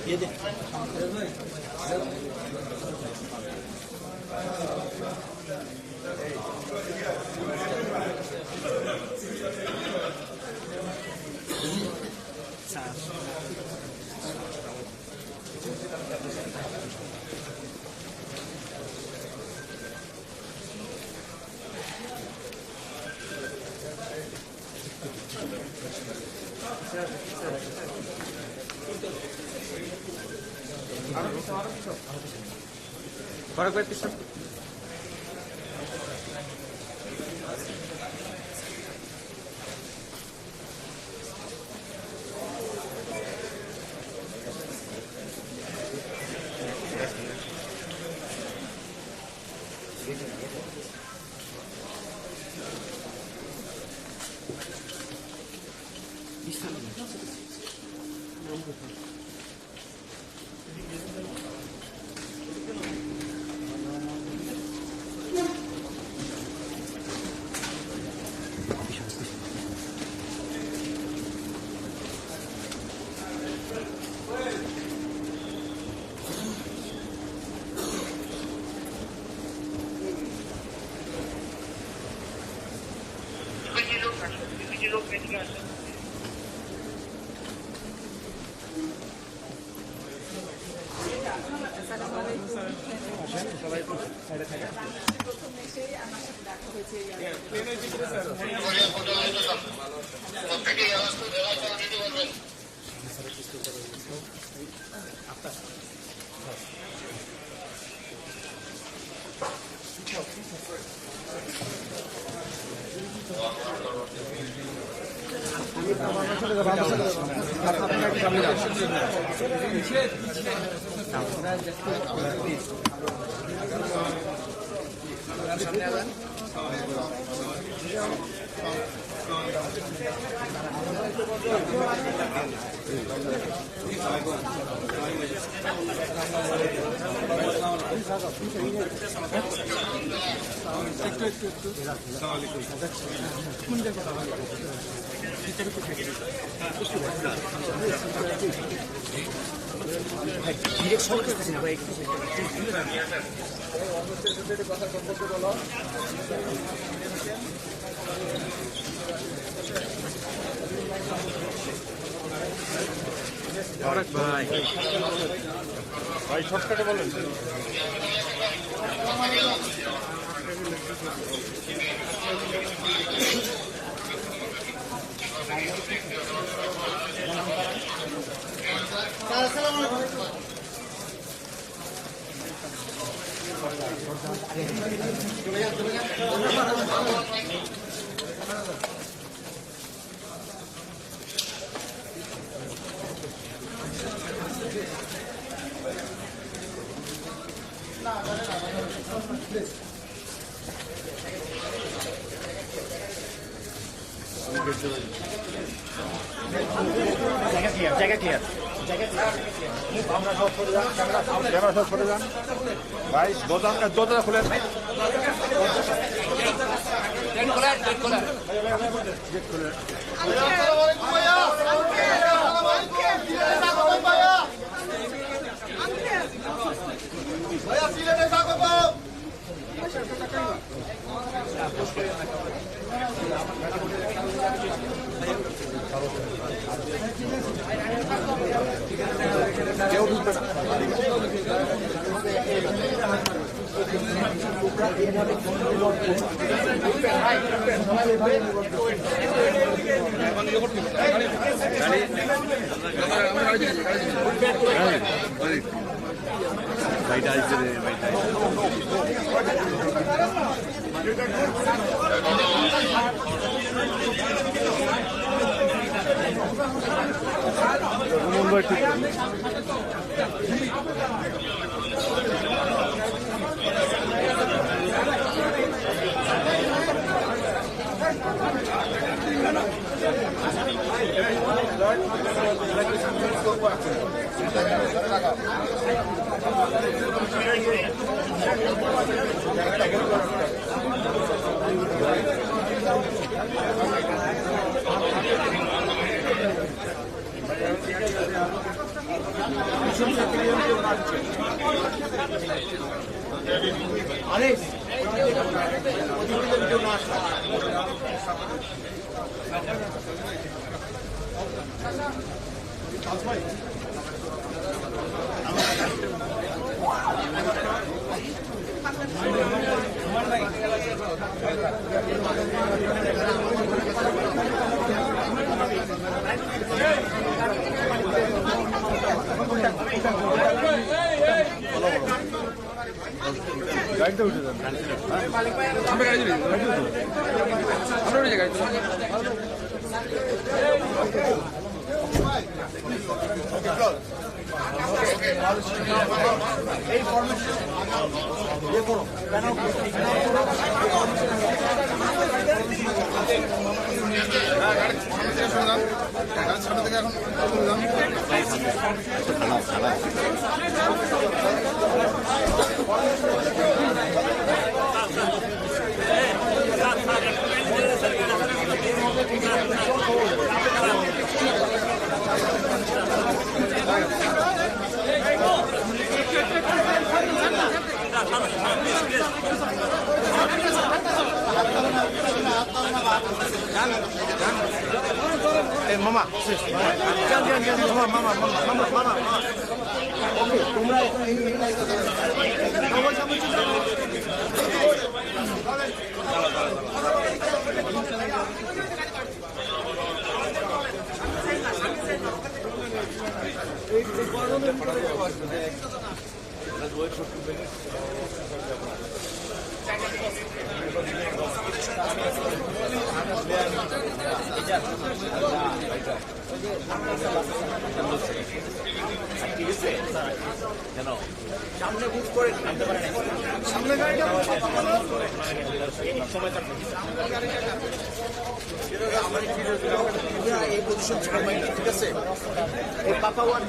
ये दे Para qué piso? भाई शॉर्टकटे बोलें জায়গা ক্লিয়ার ক্যামেরা সব সরে যান ভাই দরজা খুলেন কেউ ঢুকবে না ভাইটা আসছে রে ভাইটা মুম্বাই ঠিক গাড়িতে উঠে যান আমরা গাড়ি আমরা উঠে গাড়ি এই ফরমেশন ये करो সামনে থেকে এখন মামা মামা ওকে তোমরা সামনে বুক করে সামনে গাড়িটা এই পজিশন ঠিক আছে এই পাপা ওয়ান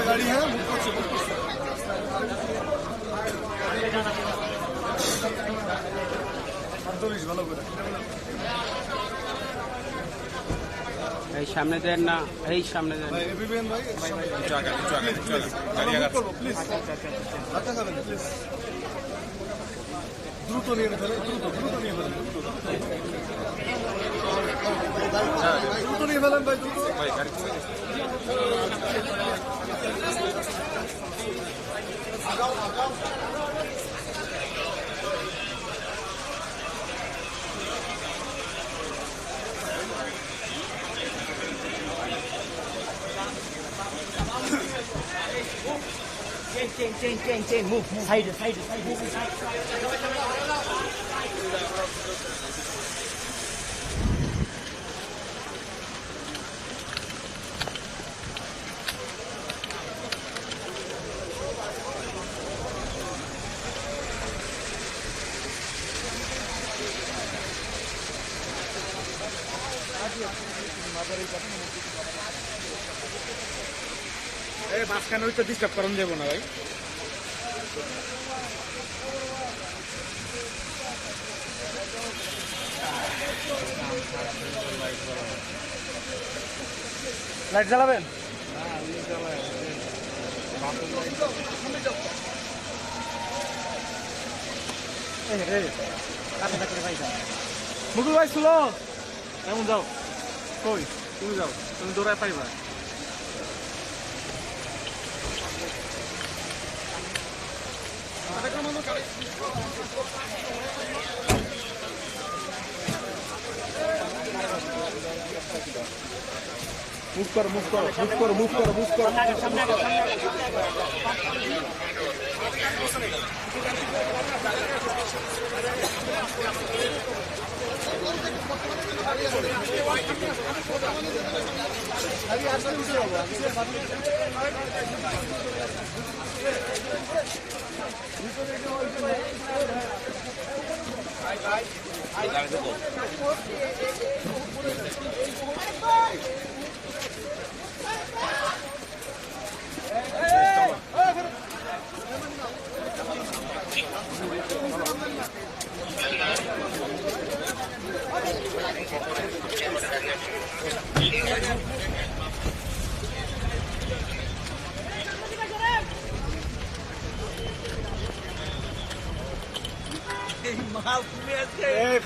गाड़ी है এই সামনে দেন না, এই সামনে দেন। দ্রুত নিয়ে ফেলে, দ্রুত নিয়ে ফেলেন, দ্রুত নিয়ে ফেলেন ভাই, দ্রুত ভাই গাড়ি Chain, move, side. এই মাঝখানে ওইটা ডিস্টার্ব করেন যাবো না ভাই। লাইট জ্বালাবেন? মুকুল ভাই ছিল এমন যাও কই তুমি যাও তুমি দৌড়ায় পাইবা। মুভ করো মুভ করো মুভ করো মুভ করো মুভ করো।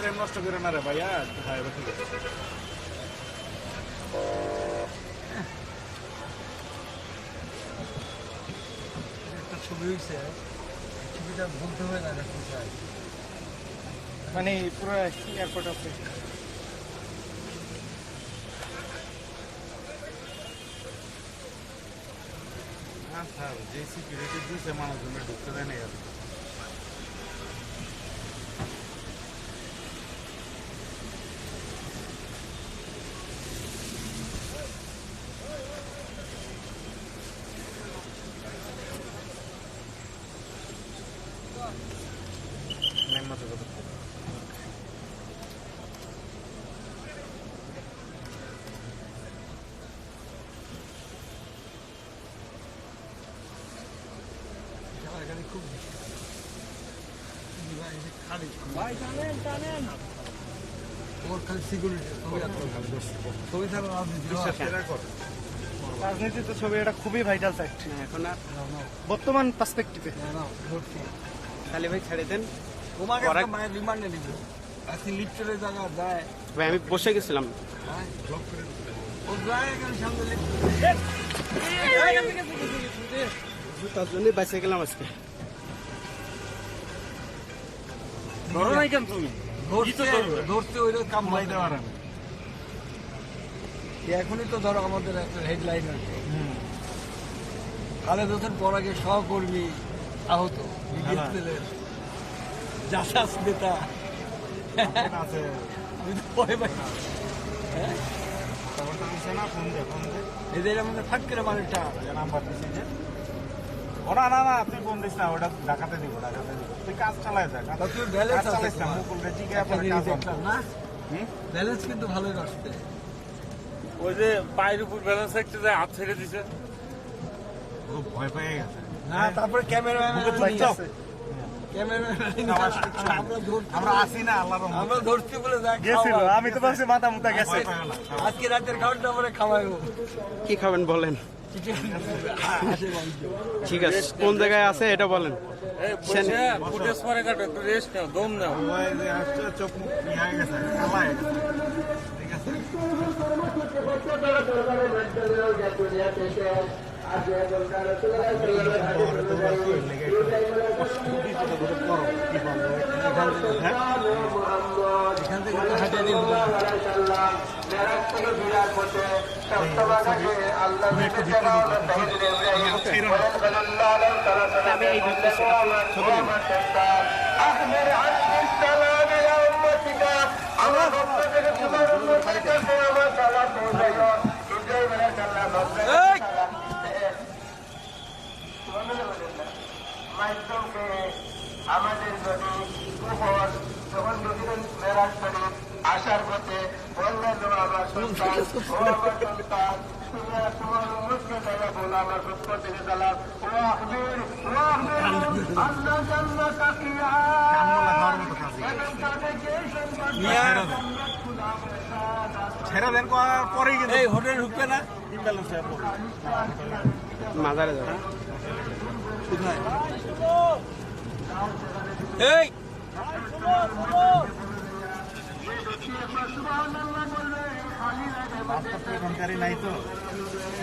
ফ্রেম নষ্ট করে না রে ভাইয়া। একটা ছবি হয়েছে, ছবিটা বলতে হয় না মানে পুরো এয়ারপোর্ট আছে। হ্যাঁ স্যার, যে সিকিউরিটি দিয়েছে মানুষজনের ঢুকতে দেয় না। রাজনীতি তো ছবি এটা খুবই ভাইটাল সাইট এখন আর বর্তমান পার্সপেক্টিভে। খালি ভাই ছেড়ে দেন, রিমান্ডে নিব। আজকে লিফটের জায়গা যায় ভাই আমি বসে গেছিলাম। ও যায় এখানে সামনে তার জন্যই বেঁচে গেলাম আজকে। ধরো নাই কেন তুমি? ধরতে ওই কাম বাইতে পারে না। এখনই তো ধরো আমাদের একটা হেডলাইন আছে, খালেদ হোসেন পরাগের সহকর্মী আহত, জাসাস নেতা আছে এদের আমাদের ফাট করে মানুষটা নাম্বার দিচ্ছি যে ওরা না না তুই ফোন দিস না, ওটা ঢাকাতে দিব ঢাকাতে দিব। তুই কাজ চালায় যা, তুই ব্যালেন্স চালাইস না মুকুলটা ঠিক আছে না, ব্যালেন্স কিন্তু ভালোই আসছে। ওই যে পায়ের উপর ব্যালেন্স একটা যায় হাত ছেড়ে দিছে, খুব ভয় পেয়ে গেছে। না তারপরে ক্যামেরাম্যান আমরা আসি না আল্লাহর রহমতে। আমরা ধরছি বলে গেছিল, আমি তো ভাবছি মাথা মুতা গেছে। আজকে রাতের খাবারটা পরে খাওয়াইবো। কি খাবেন বলেন? ঠিক আছে, কোন জায়গায় আছে এটা বলেন। ফুটেজ পরে কাটো, একটু রেস্ট নাও, দম নাও। চোখ ইয়ে হয়ে গেছে, কালা হয়ে গেছে। ঠিক আছে এখান থেকে হাঁটে নিয়ে মাধ্যমকে আমাদের নদী উপর যখন নদীর মেরাজ শরীফ আসার পথে বললেন ও আমার সন্তান ও আমার সন্তান তুমি তোমার উম্মতকে তারা বলো আমার পক্ষ থেকে সালাম ও আখবির আল্লাহ জান্নাত তাকিয়া এবং তাদেরকে এই সংবাদ ছেড়ে দেন করার পরেই কিন্তু এই হোটেল ঢুকবে না ইমব্যালেন্স হয়ে পড়বে। মাজারে যাবে কোথায় এই বাচ্চা প্রেরণকারী নাই তো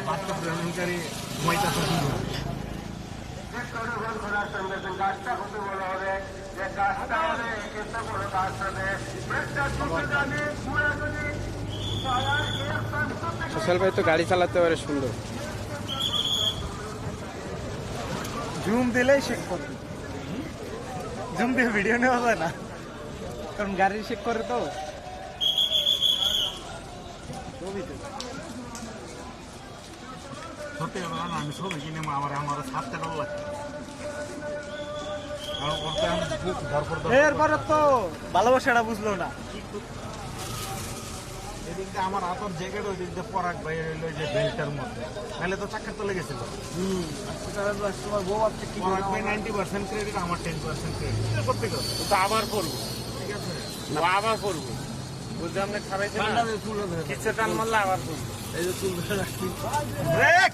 বাচ্চা প্রেরণকারী ঘুমাইতেছে শুধু ঘোরার সঙ্গে গাছটা হতে বলা হবে যে গাছটা হবে এত বড় গাছ হবে একটা ছোট জানি পুরা যদি সোশ্যাল ভাই তো গাড়ি চালাতে পারে সুন্দর। জুম দিলেই শেক করবে জুম দিয়ে ভিডিও নেওয়া যায় না কারণ গাড়ি শেক করে তো সত্যি কথা না আমি ছবি কিনে আমার সাতটা ডল লাগছে এরপরে তো ভালোবাসাটা বুঝলো না এদিক দিয়ে আমার হাতের জ্যাকেট ওই দিক দিয়ে পরাগ ভাই হইলো যে বেল্টের মধ্যে নাহলে তো চাকরি তো লেগেছিল তোমার বউ আপনি কি পরাগ ভাই 90% ক্রেডিট আমার 10% ক্রেডিট করতে করতে তো আবার করবো ঠিক আছে ও আবার করবো বুঝতে আপনি খারাইছে না চুল কিচ্ছে টান মারলে আবার করবো এই যে চুল ধরে রাখছি ব্রেক